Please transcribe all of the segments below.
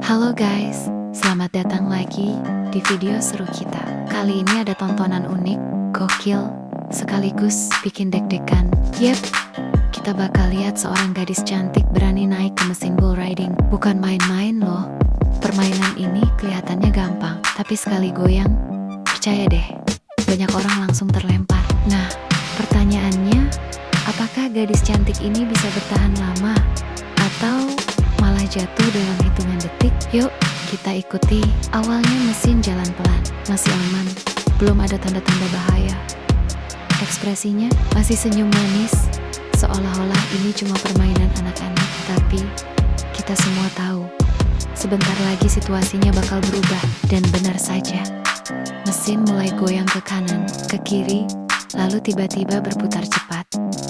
Halo guys, selamat datang lagi di video seru kita. Kali ini ada tontonan unik, gokil, sekaligus bikin deg-degan. Yep, kita bakal lihat seorang gadis cantik berani naik ke mesin bull riding. Bukan main-main loh. Permainan ini kelihatannya gampang, tapi sekali goyang, percaya deh, banyak orang langsung terlempar. Nah, pertanyaannya, apakah gadis cantik ini bisa bertahan lama? Atau malah jatuh dalam hitungan detik? Yuk, kita ikuti. Awalnya mesin jalan pelan, masih aman, belum ada tanda-tanda bahaya. Ekspresinya masih senyum manis, seolah-olah ini cuma permainan anak-anak. Tapi, kita semua tahu, sebentar lagi situasinya bakal berubah. Dan benar saja, mesin mulai goyang ke kanan, ke kiri, lalu tiba-tiba berputar cepat.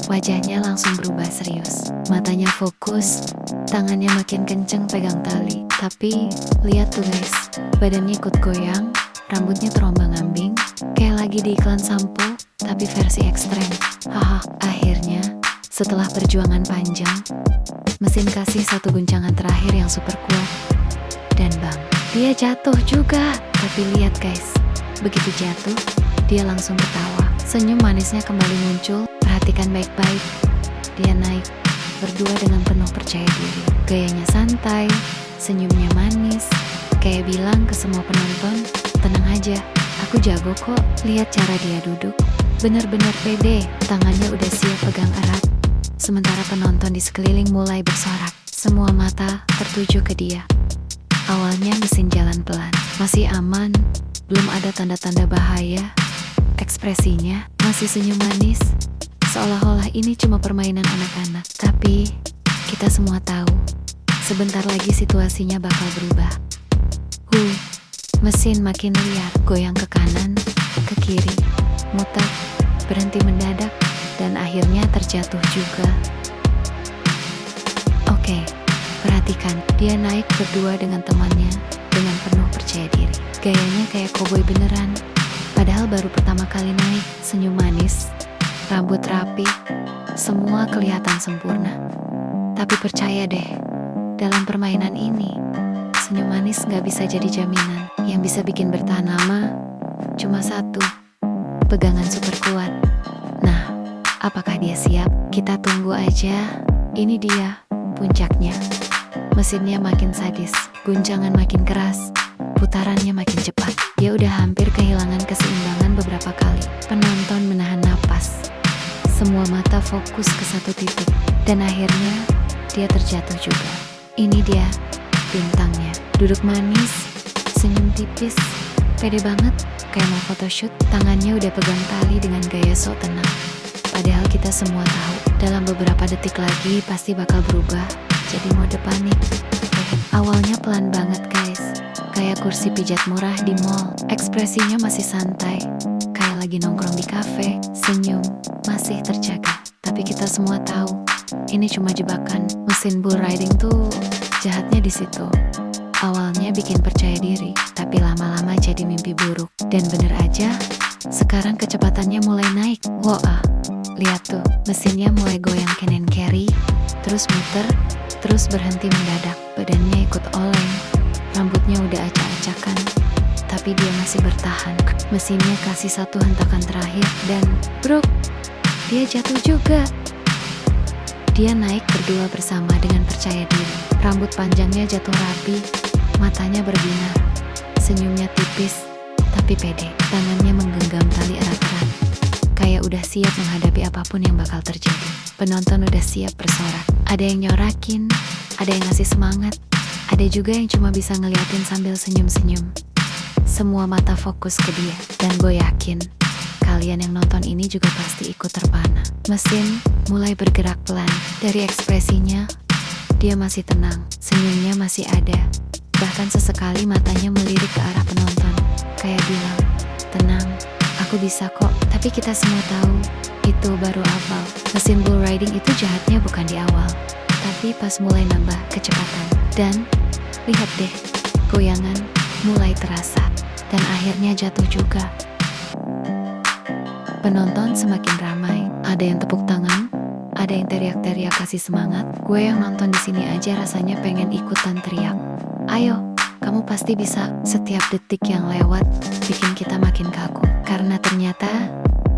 Wajahnya langsung berubah serius, matanya fokus, tangannya makin kenceng pegang tali. Tapi, lihat tuh guys, badannya ikut goyang, rambutnya terombang-ambing, kayak lagi di iklan sampo, tapi versi ekstrem. Haha, akhirnya, setelah perjuangan panjang, mesin kasih satu guncangan terakhir yang super kuat. Dan bang, dia jatuh juga. Tapi lihat guys, begitu jatuh, dia langsung ketawa. Senyum manisnya kembali muncul. Perhatikan baik-baik. Dia naik, berdua dengan penuh percaya diri. Gayanya santai, senyumnya manis, kayak bilang ke semua penonton, tenang aja, aku jago kok. Lihat cara dia duduk, bener-bener pede, tangannya udah siap pegang erat. Sementara penonton di sekeliling mulai bersorak, semua mata tertuju ke dia. Awalnya mesin jalan pelan, masih aman, belum ada tanda-tanda bahaya. Ekspresinya masih senyum manis, seolah-olah ini cuma permainan anak-anak. Tapi, kita semua tahu, sebentar lagi situasinya bakal berubah. Mesin makin liar, goyang ke kanan, ke kiri, muter, berhenti mendadak, dan akhirnya terjatuh juga. Oke, perhatikan, dia naik berdua dengan temannya, dengan penuh percaya diri. Gayanya kayak koboi beneran, padahal baru pertama kali naik. Senyum manis, rambut rapi, semua kelihatan sempurna. Tapi percaya deh, dalam permainan ini, senyum manis gak bisa jadi jaminan. Yang bisa bikin bertahan lama, cuma satu, pegangan super kuat. Nah, apakah dia siap? Kita tunggu aja. Ini dia, puncaknya. Mesinnya makin sadis, guncangan makin keras, putarannya makin cepat. Dia udah hampir kehilangan keseimbangan beberapa kali. Penonton menahan napas. Semua mata fokus ke satu titik. Dan akhirnya, dia terjatuh juga. Ini dia, bintangnya. Duduk manis, senyum tipis, pede banget, kayak mau photoshoot. Tangannya udah pegang tali dengan gaya sok tenang. Padahal kita semua tahu, dalam beberapa detik lagi pasti bakal berubah jadi mode panik. Awalnya pelan banget guys, kayak kursi pijat murah di mall. Ekspresinya masih santai, kayak lagi nongkrong di kafe. Senyum masih terjaga. Tapi kita semua tahu, ini cuma jebakan. Mesin bull riding tuh jahatnya di situ. Awalnya bikin percaya diri, tapi lama-lama jadi mimpi buruk. Dan bener aja, sekarang kecepatannya mulai naik. Wah, lihat tuh, mesinnya mulai goyang kanan kiri, terus muter, terus berhenti mendadak. Badannya ikut oleng, rambutnya udah acak-acakan, tapi dia masih bertahan. Mesinnya kasih satu hentakan terakhir dan bruk, dia jatuh juga. Dia naik berdua bersama dengan percaya diri. Rambut panjangnya jatuh rapi, matanya berbinar, senyumnya tipis, tapi pede. Tangannya menggenggam tali erat-erat, kayak udah siap menghadapi apapun yang bakal terjadi. Penonton udah siap bersorak. Ada yang nyorakin, ada yang ngasih semangat, ada juga yang cuma bisa ngeliatin sambil senyum-senyum. Semua mata fokus ke dia, dan gue yakin kalian yang nonton ini juga pasti ikut terpana. Mesin mulai bergerak pelan. Dari ekspresinya, dia masih tenang, senyumnya masih ada. Bahkan sesekali matanya melirik ke arah penonton, kayak bilang, tenang, aku bisa kok. Tapi kita semua tahu, itu baru awal. Mesin bull riding itu jahatnya bukan di awal, tapi pas mulai nambah kecepatan. Dan, lihat deh, goyangan mulai terasa, dan akhirnya jatuh juga. Penonton semakin ramai, ada yang tepuk tangan, ada yang teriak-teriak kasih semangat. Gue yang nonton di sini aja rasanya pengen ikutan teriak. Ayo, kamu pasti bisa. Setiap detik yang lewat bikin kita makin kagum. Karena ternyata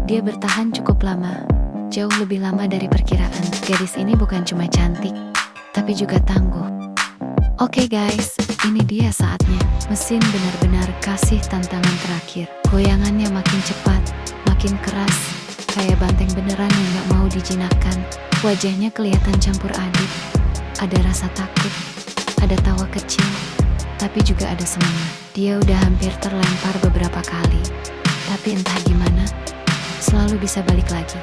dia bertahan cukup lama. Jauh lebih lama dari perkiraan. Gadis ini bukan cuma cantik, tapi juga tangguh. Oke guys, ini dia saatnya. Mesin benar-benar kasih tantangan terakhir. Goyangannya makin cepat, makin keras. Kayak banteng beneran yang gak mau dijinakkan. Wajahnya kelihatan campur aduk. Ada rasa takut, ada tawa kecil, tapi juga ada semangat. Dia udah hampir terlempar beberapa kali, tapi entah gimana, selalu bisa balik lagi.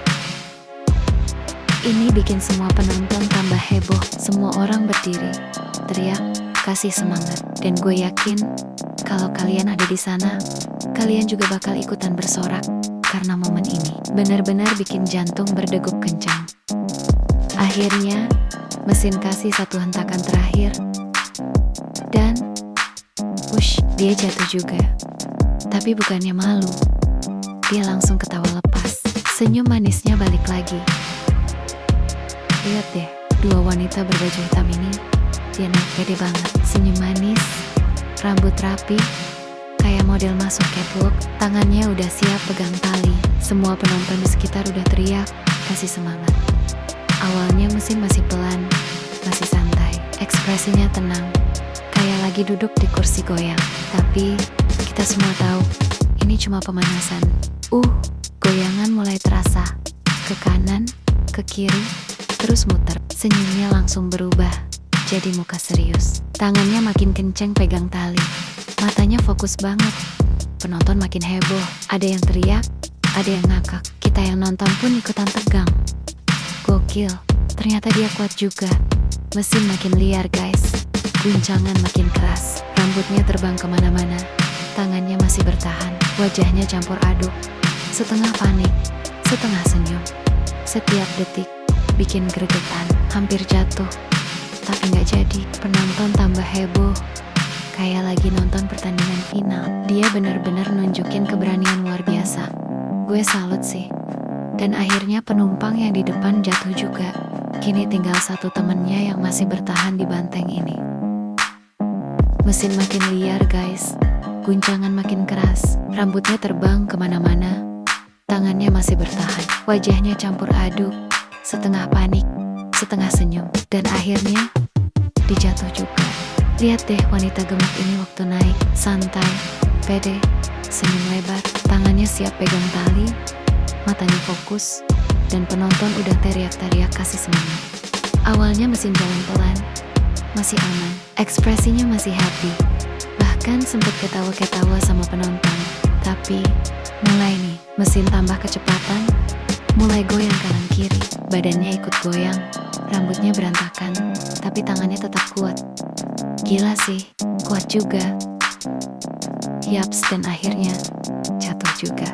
Ini bikin semua penonton tambah heboh. Semua orang berdiri, teriak, kasih semangat. Dan gue yakin, kalau kalian ada di sana, kalian juga bakal ikutan bersorak. Karena momen ini benar-benar bikin jantung berdegup kencang. Akhirnya, mesin kasih satu hentakan terakhir. Dan, wush, dia jatuh juga. Tapi bukannya malu, dia langsung ketawa lepas. Senyum manisnya balik lagi. Lihat deh, dua wanita berbaju hitam ini, dia naik pede banget. Senyum manis, rambut rapi, kayak model masuk catwalk. Tangannya udah siap pegang tali. Semua penonton di sekitar udah teriak, kasih semangat. Awalnya mesin masih pelan, masih santai. Ekspresinya tenang, kayak lagi duduk di kursi goyang. Tapi, kita semua tahu, ini cuma pemanasan. Goyangan mulai terasa. Ke kanan, ke kiri, terus muter. Senyumnya langsung berubah, jadi muka serius. Tangannya makin kenceng pegang tali. Matanya fokus banget. Penonton makin heboh. Ada yang teriak, ada yang ngakak. Kita yang nonton pun ikutan tegang. Gokil, ternyata dia kuat juga. Mesin makin liar guys. Guncangan makin keras. Rambutnya terbang kemana-mana. Tangannya masih bertahan. Wajahnya campur aduk. Setengah panik, setengah senyum. Setiap detik bikin gregetan. Hampir jatuh, tapi gak jadi. Penonton tambah heboh, kayak lagi nonton pertandingan final. Dia benar-benar nunjukin keberanian luar biasa. Gue salut sih. Dan akhirnya penumpang yang di depan jatuh juga. Kini tinggal satu temennya yang masih bertahan di banteng ini. Mesin makin liar guys. Guncangan makin keras. Rambutnya terbang kemana-mana. Tangannya masih bertahan. Wajahnya campur aduk. Setengah panik, setengah senyum. Dan akhirnya dijatuh juga. Lihat deh wanita gemuk ini waktu naik. Santai, pede, senyum lebar. Tangannya siap pegang tali, matanya fokus. Dan penonton udah teriak-teriak kasih semangat. Awalnya mesin jalan pelan, masih aman. Ekspresinya masih happy. Bahkan sempet ketawa-ketawa sama penonton. Tapi, mulai nih, mesin tambah kecepatan. Mulai goyang kanan kiri. Badannya ikut goyang. Rambutnya berantakan, tapi tangannya tetap kuat. Gila sih, kuat juga. Yaps, dan akhirnya jatuh juga.